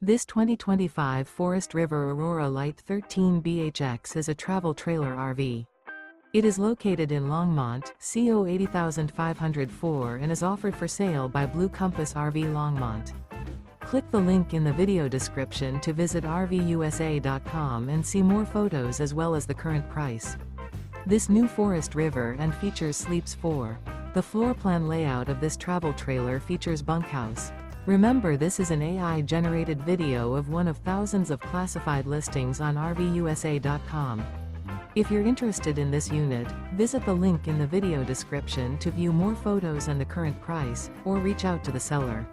This 2025 Forest River Aurora Light 13 BHX is a travel trailer RV. It is located in Longmont, CO 80504 and is offered for sale by Blue Compass RV Longmont. Click the link in the video description to visit RVUSA.com and see more photos as well as the current price. This new Forest River and features sleeps 4. The floor plan layout of this travel trailer features bunkhouse. Remember, this is an AI-generated video of one of thousands of classified listings on RVUSA.com. If you're interested in this unit, visit the link in the video description to view more photos and the current price, or reach out to the seller.